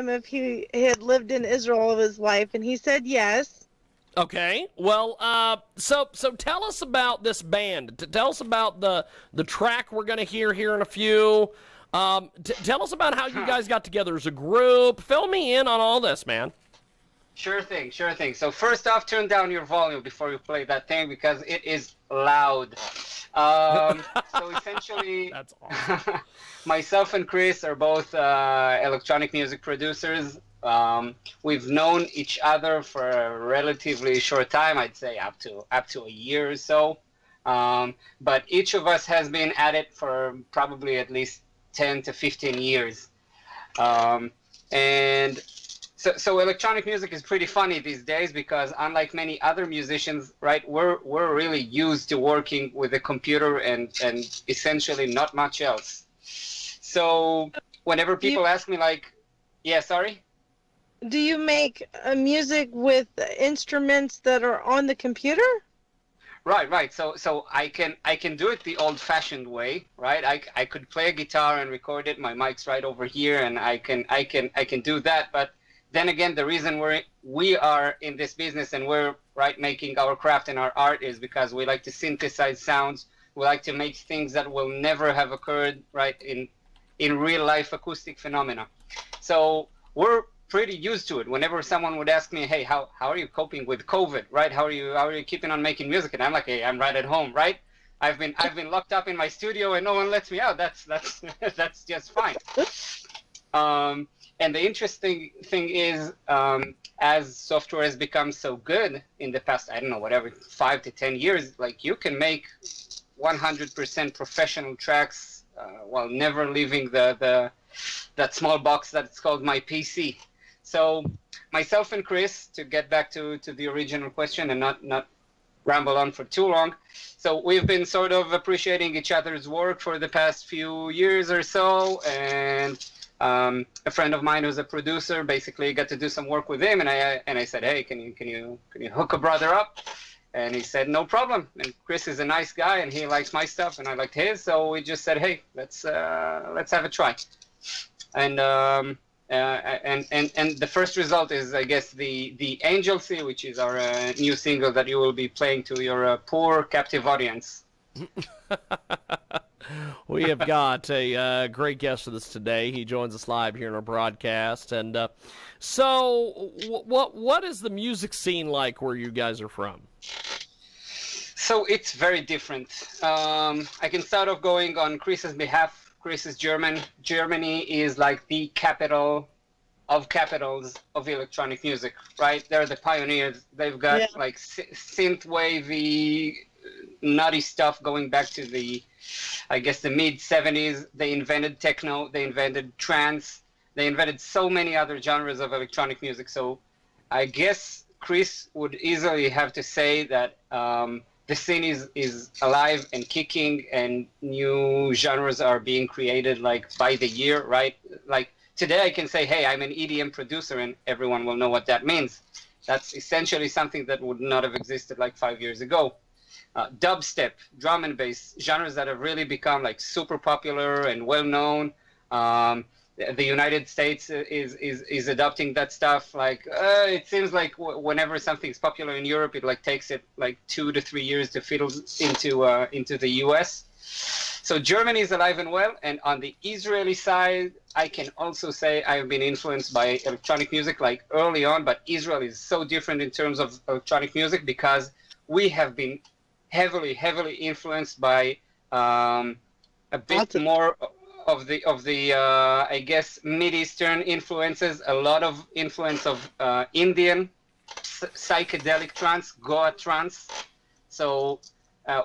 him if he had lived in Israel all of his life, and he said yes. Okay. Well, so tell us about this band. Tell us about the track we're going to hear here in a few. Tell us about how you guys got together as a group. Fill me in on all this, man. Sure thing, sure thing. So first off, turn down your volume before you play that thing because it is loud. So essentially, That's awesome. myself and Chris are both electronic music producers. We've known each other for a relatively short time, I'd say up to a year or so. But each of us has been at it for probably at least 10 to 15 years. And so electronic music is pretty funny these days because unlike many other musicians, right, we're really used to working with a computer and essentially not much else. So whenever people ask me like, yeah, sorry? Do you make music with instruments that are on the computer? Right. So I can do it the old-fashioned way, right? I could play a guitar and record it. My mic's right over here, and I can do that. But then again, the reason we are in this business and we're right making our craft and our art is because we like to synthesize sounds. We like to make things that will never have occurred, right, in real life acoustic phenomena. So we're pretty used to it. Whenever someone would ask me, hey, how are you coping with COVID, right? How are you keeping on making music? And I'm like, hey, I'm right at home, right? I've been locked up in my studio and no one lets me out. That's that's just fine. And the interesting thing is, as software has become so good in the past, I don't know, whatever, 5 to 10 years, like you can make 100% professional tracks while never leaving that small box that's called my PC. So myself and Chris, to get back to the original question and not ramble on for too long. So we've been sort of appreciating each other's work for the past few years or so, and a friend of mine who's a producer basically got to do some work with him, and I said, hey, can you hook a brother up? And he said, no problem. And Chris is a nice guy, and he likes my stuff, and I liked his, so we just said, hey, let's have a try. And the first result is, I guess, the Angelcy, which is our new single that you will be playing to your poor captive audience. We have got a great guest with us today. He joins us live here in our broadcast. And so what is the music scene like where you guys are from? So it's very different. I can start off going on Chris's behalf. Chris is German. Germany is like the capital of capitals of electronic music, right? They're the pioneers. They've got like synth wavy, nutty stuff going back to the mid 70s. They invented techno. They invented trance. They invented so many other genres of electronic music. So I guess Chris would easily have to say that the scene is alive and kicking, and new genres are being created like by the year, right? Like today I can say, hey, I'm an EDM producer, and everyone will know what that means. That's essentially something that would not have existed like 5 years ago. Dubstep, drum and bass, genres that have really become like super popular and well known. The United States is adopting that stuff. Like it seems like whenever something's popular in Europe, it like takes it like 2 to 3 years to fiddle into the US. So Germany is alive and well. And on the Israeli side, I can also say I've been influenced by electronic music like early on, but Israel is so different in terms of electronic music because we have been heavily influenced by a bit more of the I guess Mid-Eastern influences, a lot of influence of Indian psychedelic trance, Goa trance. So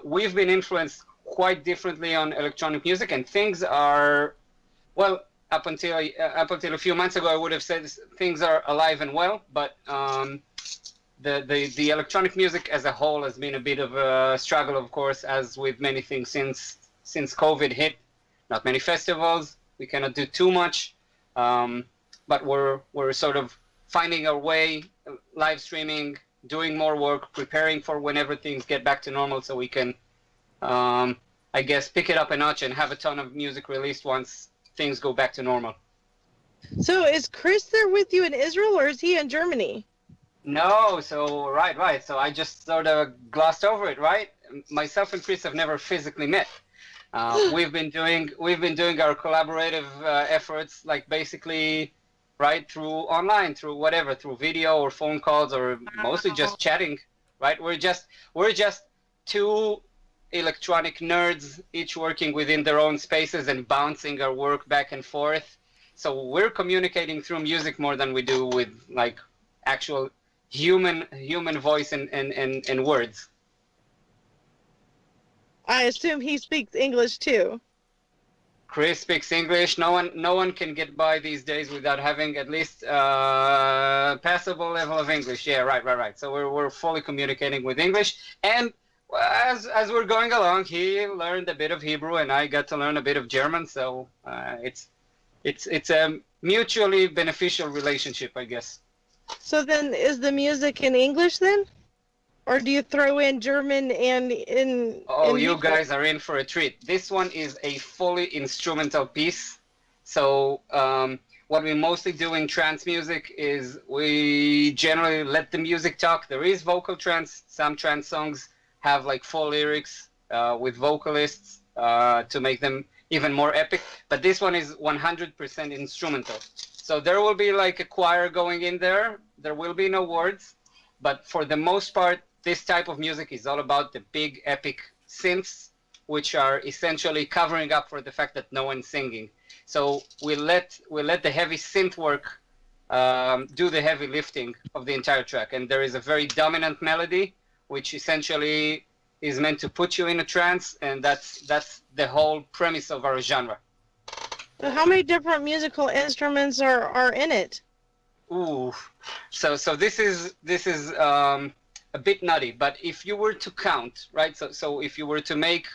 we've been influenced quite differently on electronic music, and things are, well, up until a few months ago I would have said things are alive and well, but the electronic music as a whole has been a bit of a struggle, of course, as with many things since COVID hit. Not many festivals, we cannot do too much, but we're sort of finding our way, live streaming, doing more work, preparing for whenever things get back to normal, so we can, I guess, pick it up a notch and have a ton of music released once things go back to normal. So is Chris there with you in Israel, or is he in Germany? No, so right. So I just sort of glossed over it, right? Myself and Chris have never physically met. We've been doing our collaborative efforts, like basically, right, through online, through whatever, through video or phone calls, or mostly just chatting, right? We're just two electronic nerds, each working within their own spaces and bouncing our work back and forth. So we're communicating through music more than we do with like actual human voice and words. I assume he speaks English too. Chris speaks English. No one can get by these days without having at least passable level of English. Yeah, right. So we're fully communicating with English, and as we're going along, he learned a bit of Hebrew, and I got to learn a bit of German. So it's a mutually beneficial relationship, I guess. So then, is the music in English then, or do you throw in German and Oh, in you Hebrew? guys are in for a treat. This one is a fully instrumental piece. So what we mostly do in trance music is we generally let the music talk. There is vocal trance. Some trance songs have like full lyrics with vocalists to make them even more epic. But this one is 100% instrumental. So there will be like a choir going in there. There will be no words. But for the most part, this type of music is all about the big epic synths, which are essentially covering up for the fact that no one's singing. So we let the heavy synth work do the heavy lifting of the entire track, and there is a very dominant melody, which essentially is meant to put you in a trance, and that's the whole premise of our genre. So how many different musical instruments are in it? Ooh, so this is a bit nutty, but if you were to count, right? So if you were to make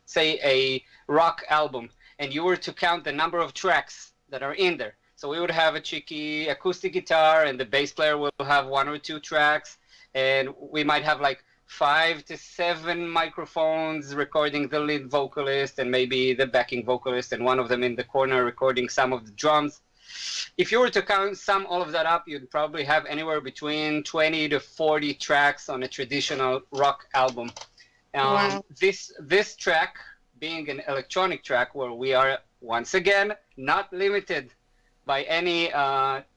say a rock album, and you were to count the number of tracks that are in there, so we would have a cheeky acoustic guitar, and the bass player will have one or two tracks, and we might have like 5 to 7 microphones recording the lead vocalist and maybe the backing vocalist, and one of them in the corner recording some of the drums. If you were to sum all of that up, you'd probably have anywhere between 20 to 40 tracks on a traditional rock album. Wow. This track, being an electronic track, where we are once again not limited by any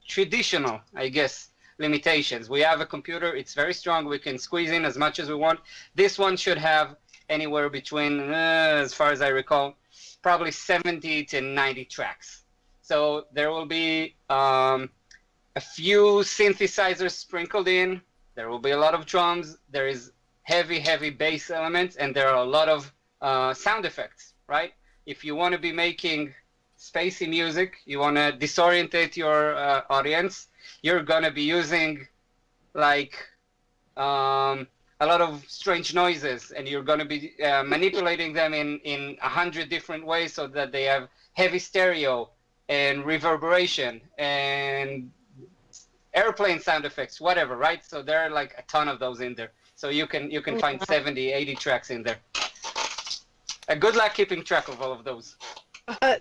traditional, I guess, limitations. We have a computer; it's very strong. We can squeeze in as much as we want. This one should have anywhere between, as far as I recall, probably 70 to 90 tracks. So there will be a few synthesizers sprinkled in. There will be a lot of drums. There is heavy bass elements, and there are a lot of sound effects, right? If you want to be making spacey music, you want to disorientate your audience, you're going to be using like a lot of strange noises, and you're going to be manipulating them in 100 different ways so that they have heavy stereo and reverberation and airplane sound effects, whatever, right? So there are like a ton of those in there. So you can find 70, 80 tracks in there. Good luck keeping track of all of those.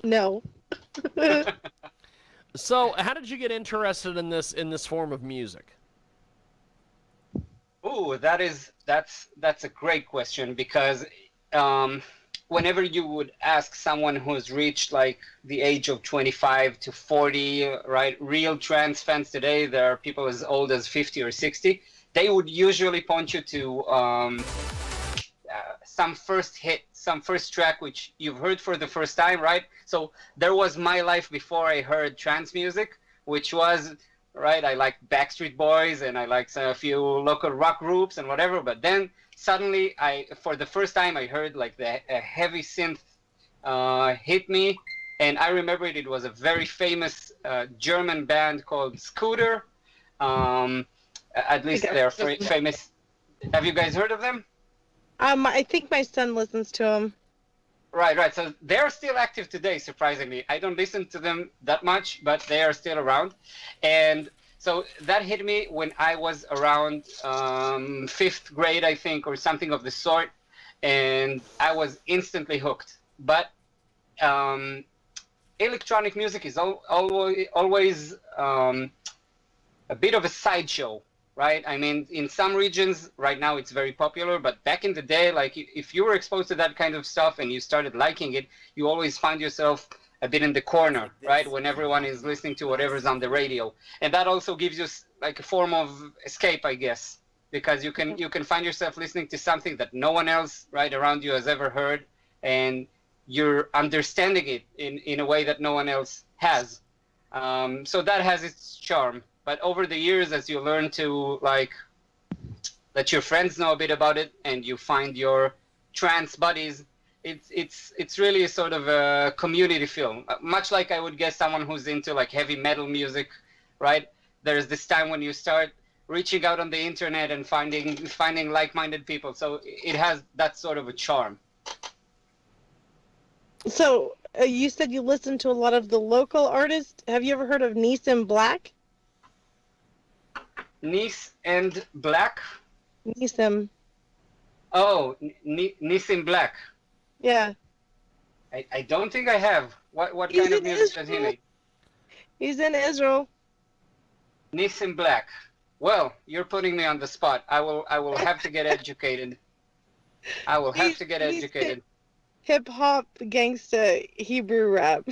No. So, how did you get interested in this form of music? Ooh, that's a great question, because whenever you would ask someone who's reached like the age of 25 to 40, right, real trance fans today, there are people as old as 50 or 60, they would usually point you to some first hit, some first track which you've heard for the first time, right? So there was my life before I heard trance music, which was, right, I like Backstreet Boys and I like a few local rock groups and whatever, but then suddenly for the first time I heard like the heavy synth hit me, and I remember it was a very famous German band called Scooter. At least they're famous. Have you guys heard of them? I think my son listens to him. Right. So they're still active today, surprisingly. I don't listen to them that much, but they are still around. And so that hit me when I was around 5th grade, I think, or something of the sort. And I was instantly hooked. But electronic music is always a bit of a sideshow, right? I mean, in some regions right now it's very popular, but back in the day, like if you were exposed to that kind of stuff and you started liking it, you always find yourself a bit in the corner, right? When everyone is listening to whatever's on the radio. And that also gives you like a form of escape, I guess, because you can find yourself listening to something that no one else right around you has ever heard, and you're understanding it in a way that no one else has. So that has its charm. But over the years, as you learn to like let your friends know a bit about it, and you find your trance buddies, it's really a sort of a community feel. Much like I would guess someone who's into like heavy metal music, right? There's this time when you start reaching out on the internet and finding like-minded people. So it has that sort of a charm. So you said you listen to a lot of the local artists. Have you ever heard of Nissan Black? Nice and Black? Nissan. Oh, Nissim Black. Yeah. I don't think I have. What kind of music does he make? He's in Israel. Nissim Black. Well, you're putting me on the spot. I will have to get educated. I will have to get educated. Hip hop, gangsta, Hebrew rap.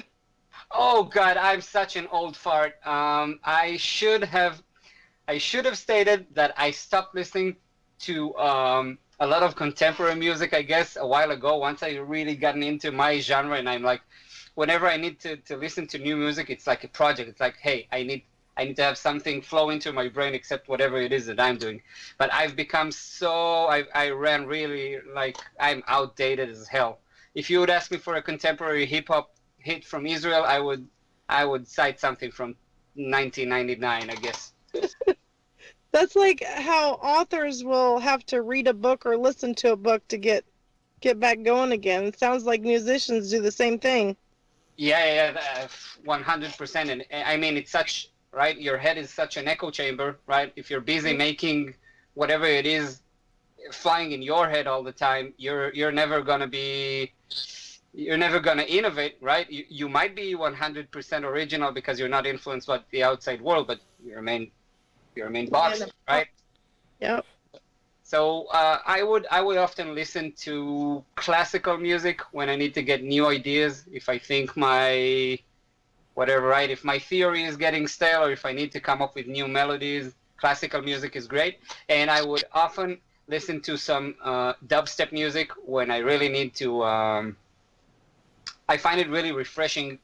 Oh God, I'm such an old fart. I should have stated that I stopped listening to a lot of contemporary music, I guess, a while ago. Once I really gotten into my genre, and I'm like, whenever I need to listen to new music, it's like a project. It's like, hey, I need to have something flow into my brain, except whatever it is that I'm doing. But I've become I ran really like I'm outdated as hell. If you would ask me for a contemporary hip hop hit from Israel, I would cite something from 1999, I guess. That's like how authors will have to read a book or listen to a book to get back going again. It sounds like musicians do the same thing. Yeah, 100%. And I mean, it's such, right? Your head is such an echo chamber, right? If you're busy making whatever it is flying in your head all the time, you're never gonna innovate, right? You might be 100% original because you're not influenced by the outside world, but you remain box, right? Yep. So I would often listen to classical music when I need to get new ideas. If I think if my theory is getting stale, or if I need to come up with new melodies, classical music is great. And I would often listen to some dubstep music when I really need to. I find it really refreshing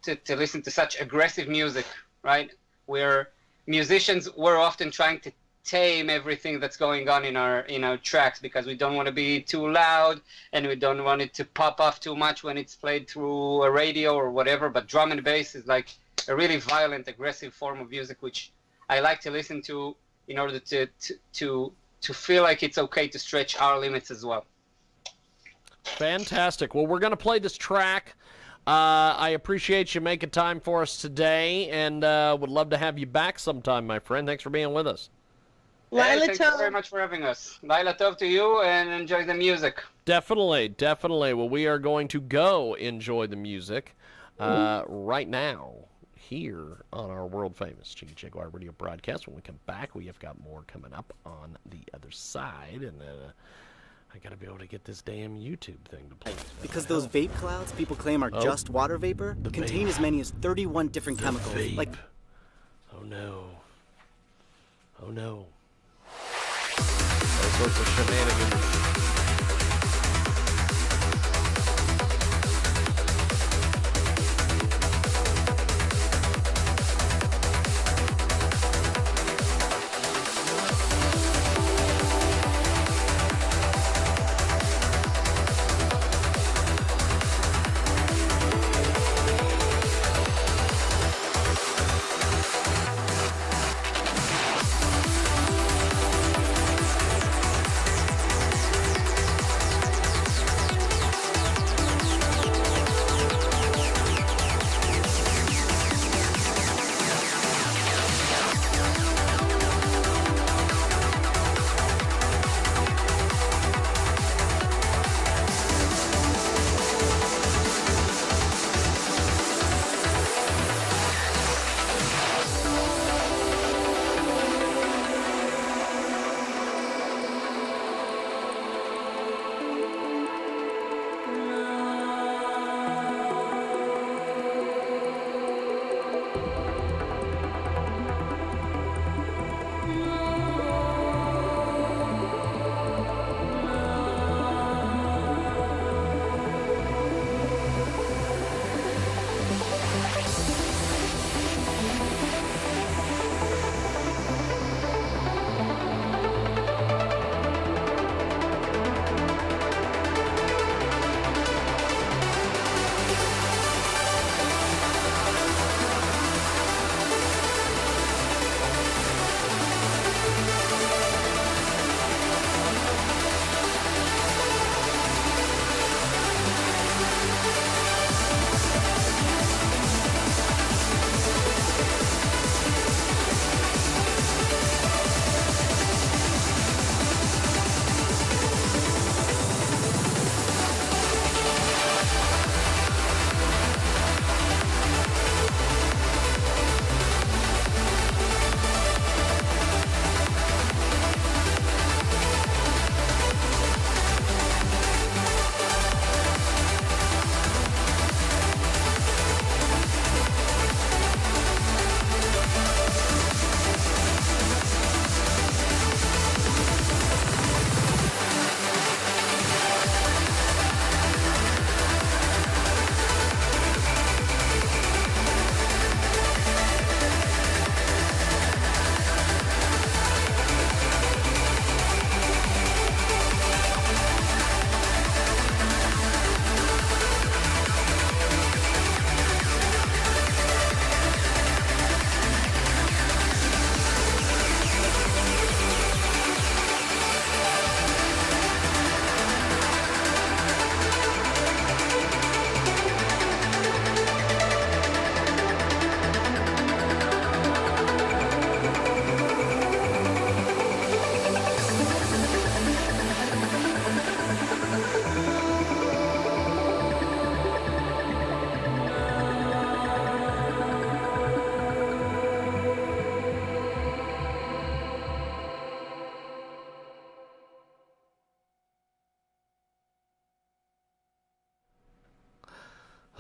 to listen to such aggressive music, right? Where musicians were often trying to tame everything that's going on in our tracks, because we don't want to be too loud and we don't want it to pop off too much when it's played through a radio or whatever. But drum and bass is like a really violent, aggressive form of music, which I like to listen to in order to feel like it's okay to stretch our limits as well. Fantastic. Well, we're going to play this track. I appreciate you making time for us today, and would love to have you back sometime, my friend. Thanks for being with us. Hey, thank you very much for having us. Laila Tov to you, and enjoy the music. Definitely. Well, we are going to go enjoy the music right now here on our world-famous Jiggy Jaguar radio broadcast. When we come back, we have got more coming up on the other side, and I gotta be able to get this damn YouTube thing to play. Because those vape clouds people claim are just water vapor contain as many as 31 different chemicals. Vape. Like, oh no. All sorts of shenanigans.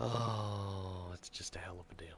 Oh, it's just a hell of a deal.